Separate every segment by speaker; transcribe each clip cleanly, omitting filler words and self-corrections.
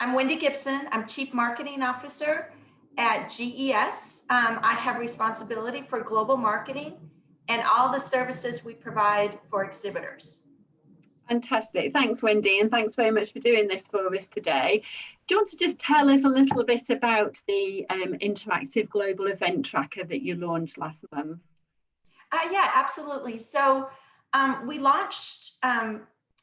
Speaker 1: I'm Wendy Gibson. I'm Chief Marketing Officer at GES. I have responsibility for global marketing and all the services we provide for exhibitors.
Speaker 2: Fantastic. Thanks, Wendy, and thanks very much for doing this for us today. Do you want to just tell us a little bit about the interactive global event tracker that you launched last month?
Speaker 1: Yeah, absolutely. So we launched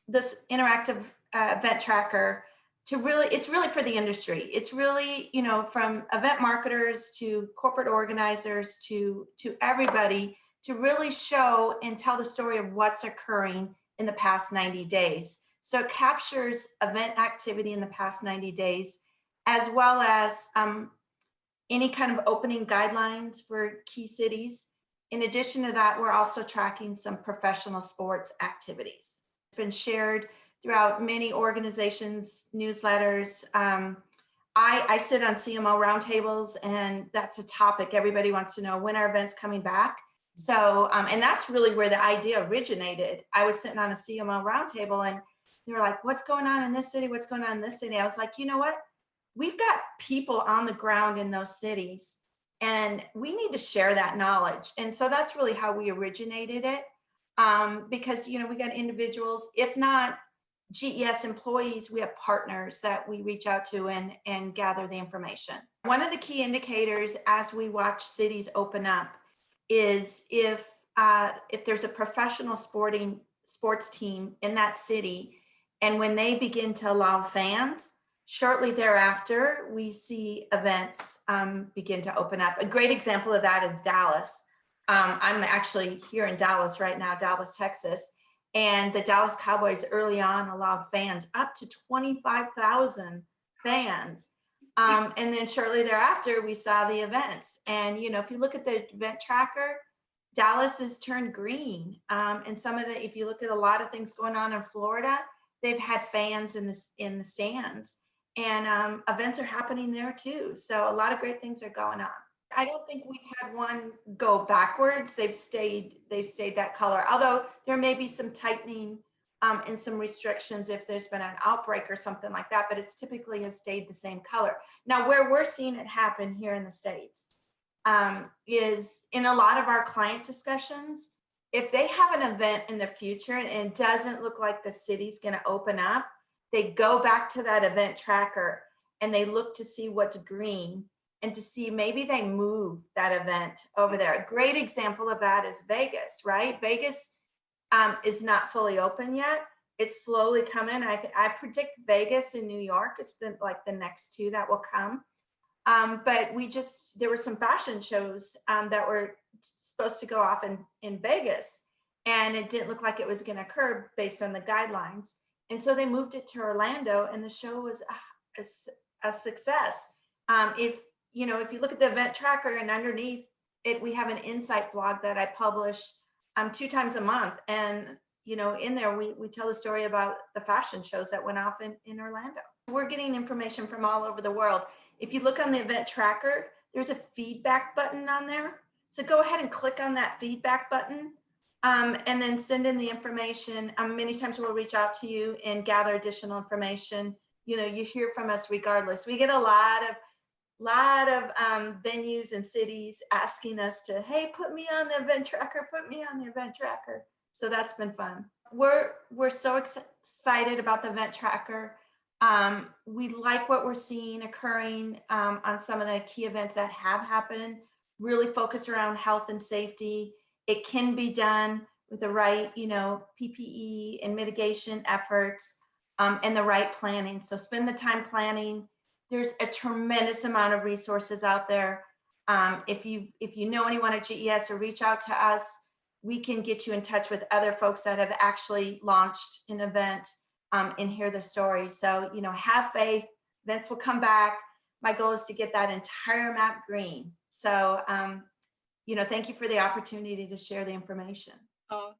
Speaker 1: this interactive event tracker it's really for the industry. It's really, from event marketers to corporate organizers to everybody to really show and tell the story of what's occurring in the past 90 days. So it captures event activity in the past 90 days, as well as any kind of opening guidelines for key cities. In addition to that, we're also tracking some professional sports activities. It's been shared throughout many organizations, newsletters. I sit on CMO roundtables, and that's a topic everybody wants to know: when are events coming back? So, and that's really where the idea originated. I was sitting on a CMO roundtable, and they were like, "What's going on in this city? What's going on in this city?" I was like, you know what? We've got people on the ground in those cities, and we need to share that knowledge. And so that's really how we originated it, because we got individuals, if not GES employees, we have partners that we reach out to and gather the information. One of the key indicators as we watch cities open up is if there's a professional sports team in that city, and when they begin to allow fans, shortly thereafter, we see events begin to open up. A great example of that is Dallas. I'm actually here in Dallas right now, Dallas, Texas. And the Dallas Cowboys early on allowed fans up to 25,000 fans. And then shortly thereafter, we saw the events. And, if you look at the event tracker, Dallas has turned green. And if you look at a lot of things going on in Florida, they've had fans in the stands. And events are happening there too. So a lot of great things are going on. I don't think we've had one go backwards. They've stayed that color, although there may be some tightening and some restrictions if there's been an outbreak or something like that, but it's typically has stayed the same color. Now, where we're seeing it happen here in the States is in a lot of our client discussions. If they have an event in the future and it doesn't look like the city's going to open up, they go back to that event tracker and they look to see what's green and to see maybe they move that event over there. A great example of that is Vegas, right? Vegas is not fully open yet. It's slowly coming. I predict Vegas and New York is the next two that will come. But there were some fashion shows that were supposed to go off in Vegas, and it didn't look like it was going to occur based on the guidelines. And so they moved it to Orlando, and the show was a success. If you look at the event tracker and underneath it, we have an insight blog that I publish 2 times a month. And, in there, we tell the story about the fashion shows that went off in Orlando. We're getting information from all over the world. If you look on the event tracker, there's a feedback button on there. So go ahead and click on that feedback button and then send in the information. Many times we'll reach out to you and gather additional information. You hear from us regardless. We get a lot of venues and cities asking us to, hey, put me on the event tracker, put me on the event tracker. So that's been fun. We're so excited about the event tracker. We like what we're seeing occurring on some of the key events that have happened, really focused around health and safety. It can be done with the right, PPE and mitigation efforts and the right planning. So spend the time planning. There's a tremendous amount of resources out there. If you know anyone at GES or reach out to us, we can get you in touch with other folks that have actually launched an event and hear the story. So, have faith, events will come back. My goal is to get that entire map green. So, thank you for the opportunity to share the information.
Speaker 2: Oh,